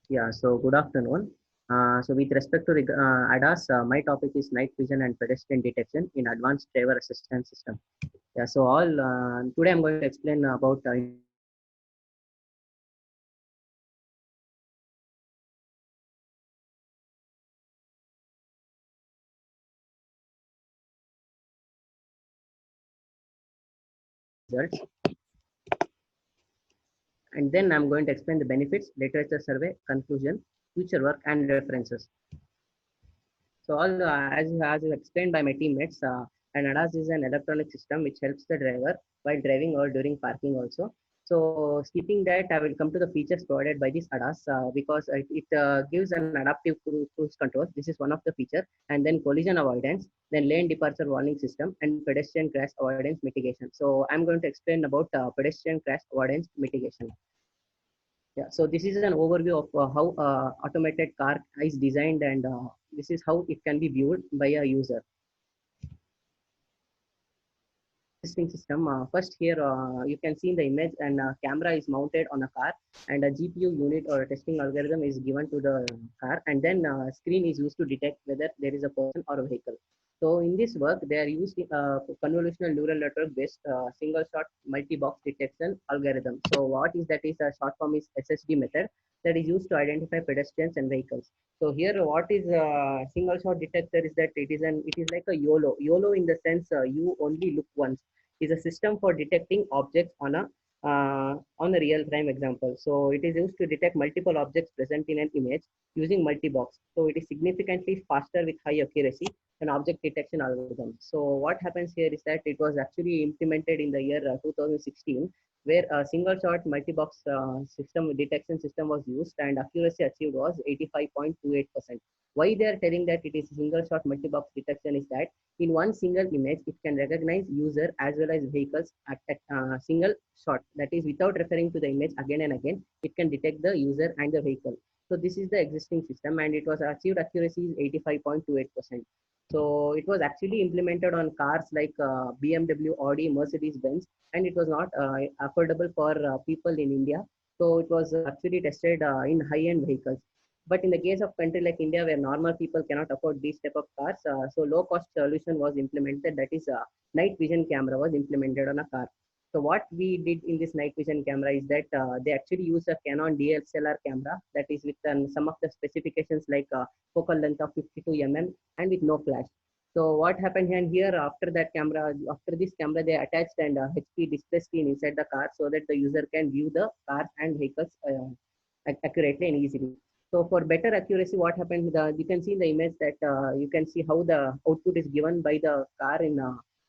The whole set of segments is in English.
Yeah, so good afternoon. So with respect to ADAS, my topic is night vision and pedestrian detection in advanced driver assistance system. Yeah, so all today I'm going to explain about results, and then I'm going to explain the benefits, literature survey, conclusion, future work, and references. So all as explained by my teammates, an ADAS is an electronic system which helps the driver while driving or during parking also. So skipping that, I will come to the features provided by this ADAS because it gives an adaptive cruise control. This is one of the feature, and then collision avoidance, then lane departure warning system, and pedestrian crash avoidance mitigation. So I'm going to explain about pedestrian crash avoidance mitigation. Yeah, so this is an overview of how automated car is designed, and this is how it can be viewed by a user. Existing system. First here you can see in the image, and camera is mounted on a car, and a GPU unit or a testing algorithm is given to the car, and then screen is used to detect whether there is a person or a vehicle. So in this work, they are using convolutional neural network based single shot multi-box detection algorithm. So what is that is a short form is SSD method that is used to identify pedestrians and vehicles. So here, what is single shot detector is that it is like a YOLO. YOLO in the sense you only look once is a system for detecting objects on a real time example. So it is used to detect multiple objects present in an image using multi-box. So it is significantly faster with high accuracy than object detection algorithm. So what happens here is that it was actually implemented in the year 2016, where a single shot multi-box system detection system was used, and accuracy achieved was 85.28%. Why they are telling that it is single shot multi-box detection is that in one single image, it can recognize user as well as vehicles at single shot. That is, without referring to the image again and again, it can detect the user and the vehicle. So this is the existing system, and it was achieved accuracy is 85.28%. So it was actually implemented on cars like BMW, Audi, Mercedes Benz, and it was not affordable for people in India. So it was actually tested in high-end vehicles. But in the case of country like India, where normal people cannot afford these type of cars, so low-cost solution was implemented. That is, night vision camera was implemented on a car. So what we did in this night vision camera is that they actually use a Canon DSLR camera that is with some of the specifications like focal length of 52 mm and with no flash. So what happened here after that camera, after this camera, they attached an HP display screen inside the car so that the user can view the cars and vehicles accurately and easily. So for better accuracy, what happened? You can see in the image that you can see how the output is given by the car in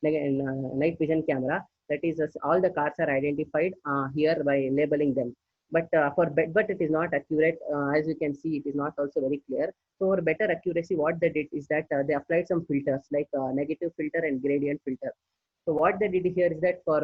night vision camera. That is, all the cars are identified here by labeling them. But it is not accurate. As you can see, it is not also very clear. So for better accuracy, what they did is that they applied some filters like negative filter and gradient filter. So what they did here is that for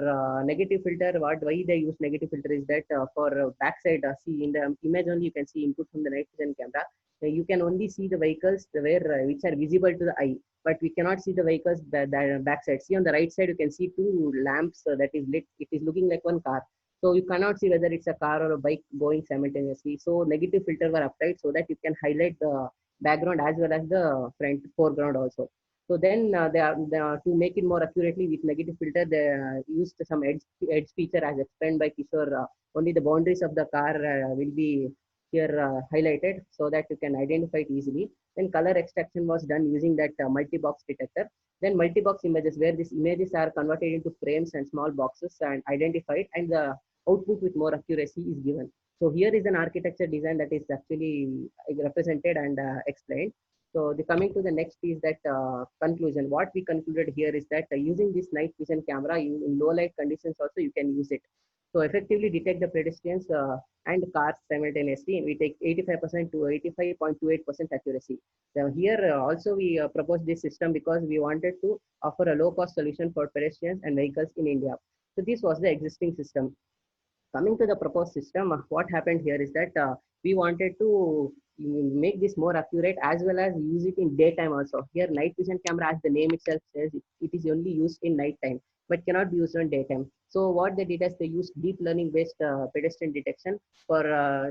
negative filter, why they use negative filter is that for backside, see in the image only you can see input from the night vision camera. You can only see the vehicles which are visible to the eye, but we cannot see the vehicles that backside. See on the right side, you can see two lamps that is lit. It is looking like one car. So you cannot see whether it's a car or a bike going simultaneously. So negative filter were applied so that you can highlight the background as well as the front foreground also. So then to make it more accurately with negative filter, they used some edge feature as explained by Kishore. Only the boundaries of the car will be here highlighted so that you can identify it easily. Then color extraction was done using that multi-box detector. Then multi-box images where these images are converted into frames and small boxes and identified, and the output with more accuracy is given. So here is an architecture design that is actually represented and explained. So the coming to the next is that conclusion. What we concluded here is that using this night vision camera in low light conditions also you can use it. So effectively detect the pedestrians and cars simultaneously. We take 85% to 85.28% accuracy. So here also we proposed this system because we wanted to offer a low cost solution for pedestrians and vehicles in India. So this was the existing system. Coming to the proposed system, what happened here is that we wanted to make this more accurate as well as use it in daytime also. Here, night vision camera, as the name itself says, it is only used in night time. but cannot be used on daytime. So what they did is they used deep learning based pedestrian detection for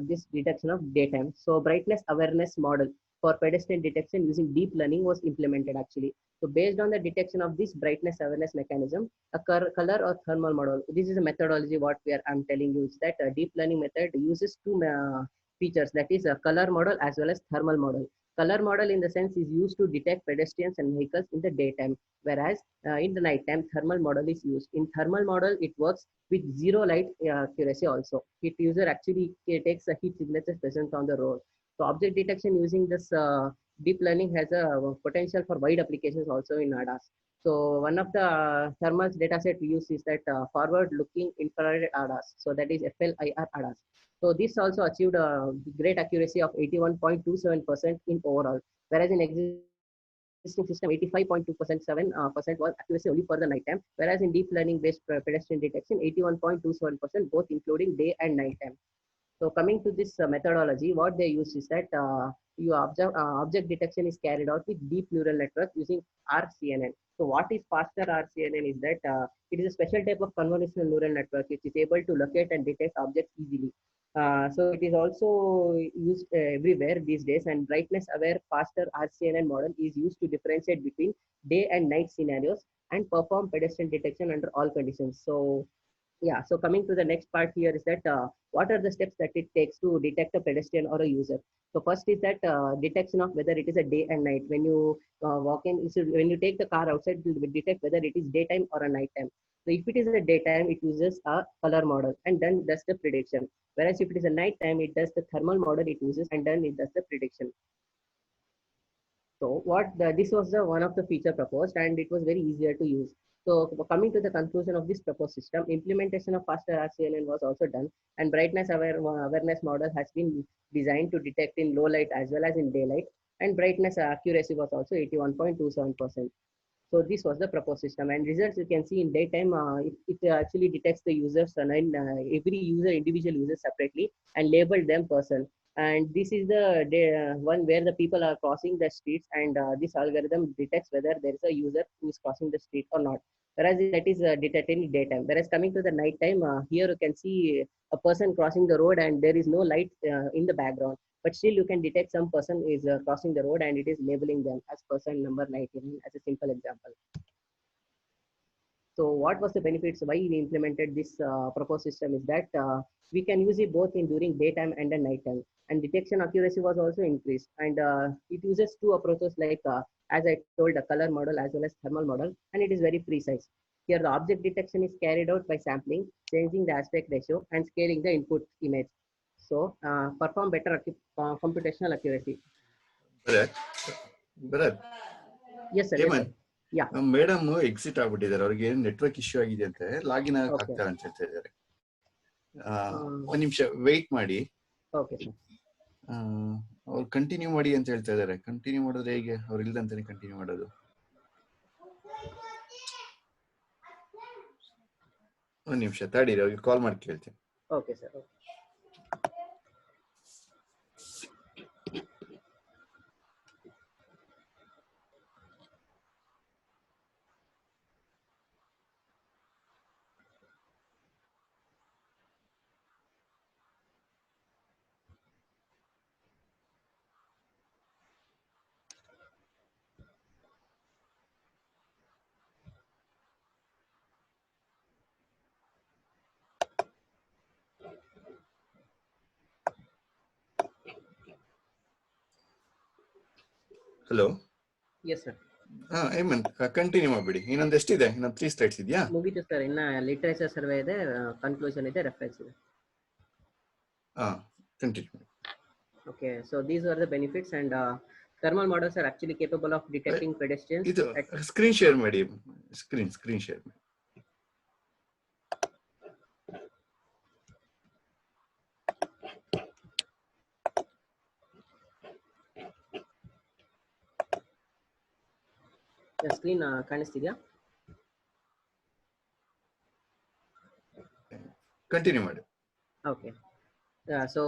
this detection of daytime. So brightness awareness model for pedestrian detection using deep learning was implemented actually. So based on the detection of this brightness awareness mechanism, a color or thermal model. This is a methodology what I'm telling you is that a deep learning method uses two features, that is a color model as well as thermal model. Color model in the sense is used to detect pedestrians and vehicles in the daytime, whereas in the nighttime thermal model is used. In thermal model it works with zero light accuracy also. It user actually takes a heat signature present on the road. So object detection using this deep learning has a potential for wide applications also in ADAS. So one of the thermal dataset we use is that forward-looking infrared ADAS. So that is FLIR ADAS. So this also achieved a great accuracy of 81.27% in overall, whereas in existing system 85.2% was accuracy only for the nighttime, whereas in deep learning based pedestrian detection 81.27% both including day and nighttime. So coming to this methodology, what they use is that object detection is carried out with deep neural network using RCNN. So what is faster RCNN is that it is a special type of convolutional neural network which is able to locate and detect objects easily. So it is also used everywhere these days, and brightness aware faster RCNN model is used to differentiate between day and night scenarios and perform pedestrian detection under all conditions. So yeah, so coming to the next part here is that what are the steps that it takes to detect a pedestrian or a user. So first is that detection of whether it is a day and night. When you walk in, so when you take the car outside, it will detect whether it is daytime or a nighttime. So if it is a daytime, it uses a color model and then does the prediction. Whereas if it is a nighttime, it does the thermal model it uses and then it does the prediction. So this was the one of the feature proposed, and it was very easier to use. So coming to the conclusion of this proposed system, implementation of faster RCNN was also done, and awareness model has been designed to detect in low light as well as in daylight, and brightness accuracy was also 81.27%. So this was the proposed system, and results you can see in daytime. It actually detects the users and every user, individual user separately, and label them person. And this is the one where the people are crossing the streets, and this algorithm detects whether there is a user who is crossing the street or not. Whereas that is detected in daytime. Whereas coming to the nighttime, here you can see a person crossing the road, and there is no light in the background, but still you can detect some person is crossing the road and it is labeling them as person number 19 as a simple example. So what was the benefits why we implemented this proposed system is that we can use it both in during daytime and the nighttime, and detection accuracy was also increased, and it uses two approaches like as I told, a color model as well as thermal model, and it is very precise. Here the object detection is carried out by sampling, changing the aspect ratio and scaling the input image. So perform better computational accuracy. Brother, Yes sir, yes sir. Yeah. Madam exit ಆಗ್ಬಿಟ್ಟಿದ್ದಾರೆ, ಅವ್ರಿಗೆ network issue ಆಗಿದೆ ಅಂತೆ, login Okay. ಆಗ್ತಾರೆ ಅಂತ ಹೇಳ್ತಾ ಇದ್ದಾರೆ. ಒಂದ್ ನಿಮಿಷ ವೆಯ್ಟ್ ಮಾಡಿ. Okay sir. ಅವ್ರು ಕಂಟಿನ್ಯೂ ಮಾಡಿ ಅಂತ ಹೇಳ್ತಾ ಇದ್ದಾರೆ. ಕಂಟಿನ್ಯೂ ಮಾಡಿದ್ರೆ ಹೇಗೆ? ಅವ್ರು ಇಲ್ದಂತಾನೆ ಕಂಟಿನ್ಯೂ ಮಾಡೋದು. ಒಂದ್ ನಿಮಿಷ ತಡೀರಿ, ಅವ್ರಿಗೆ ಕಾಲ್ ಮಾಡಿ ಕೇಳ್ತೀನಿ. Okay sir. Okay. Hello. Yes sir. Hemanth continue ಮಾಡ್ಬಿಡಿ. ಇನ್ನೊಂದು ಎಷ್ಟಿದೆ? ಇನ್ನೊಂದು 3 ಸ್ಲೈಡ್ಸ್ ಇದೆಯಾ? ಮುಗಿತು ಸರ್. ಇನ್ನ ಲಿಟರೇಚರ್ ಸರ್ವೆ ಇದೆ, ಕನ್ಕ್ಲೂಷನ್ ಇದೆ, ರೆಫರೆನ್ಸ್ ಇದೆ. Continue. Okay, so these are the benefits, and thermal models are actually capable of detecting pedestrians. ಇದು ಸ್ಕ್ರೀನ್ ಶೇರ್ ಮಾಡಿ. ಸ್ಕ್ರೀನ್ ಶೇರ್ ಮಾಡಿ. ಸ್ಕ್ರೀನ್ ಕಾಣಿಸ್ತಿದ್ಯಾ? ಕಂಟಿನ್ಯೂ ಮಾಡಿ. Okay. So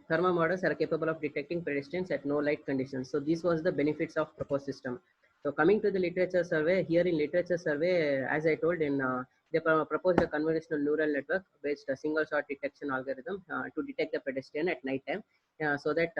thermal models are capable of detecting pedestrians at no light conditions. So this was the benefits of proposed system. So coming to the literature survey, here in literature survey, as I told in, they proposed a convolutional neural network based single shot detection algorithm to detect the pedestrian at night time, so that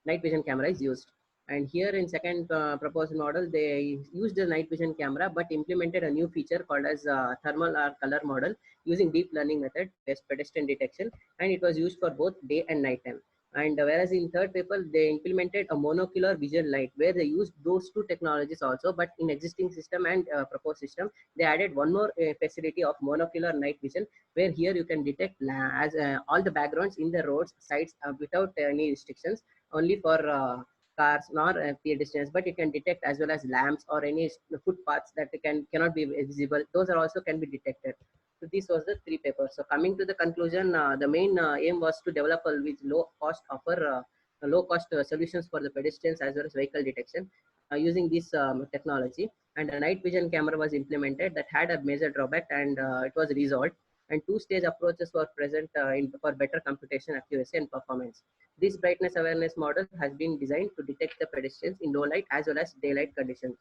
night vision camera is used. And here in second proposed model, they used the night vision camera, but implemented a new feature called as thermal or color model using deep learning method based pedestrian detection, and it was used for both day and night time. And whereas in third paper, they implemented a monocular vision light where they used those two technologies also, but in existing system and proposed system, they added one more facility of monocular night vision, where here you can detect as all the backgrounds in the roads sides without any restrictions, only for cars nor pedestrians, but it can detect as well as lamps or any footpaths that cannot be visible. Those are also can be detected. So this was the three papers. So coming to the conclusion, the main aim was to develop a with low cost offer low cost solutions for the pedestrians as well as vehicle detection using this technology. And a night vision camera was implemented that had a major drawback, and it was resolved. And two-stage approaches were present for better computation accuracy and performance. This brightness awareness model has been designed to detect the pedestrians in low light as well as daylight conditions.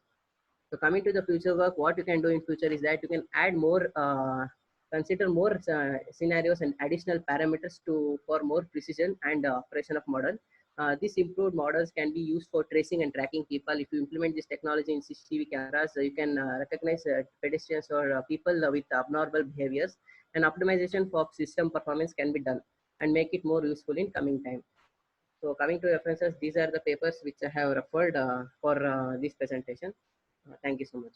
So coming to the future work, what you can do in future is that you can add more, consider more scenarios and additional parameters to for more precision and operation of model. These improved models can be used for tracing and tracking people. If you implement this technology in CCTV cameras, you can recognize pedestrians or people with abnormal behaviors, and optimization for system performance can be done and make it more useful in coming time. So coming to references, these are the papers which I have referred for this presentation. Thank you so much.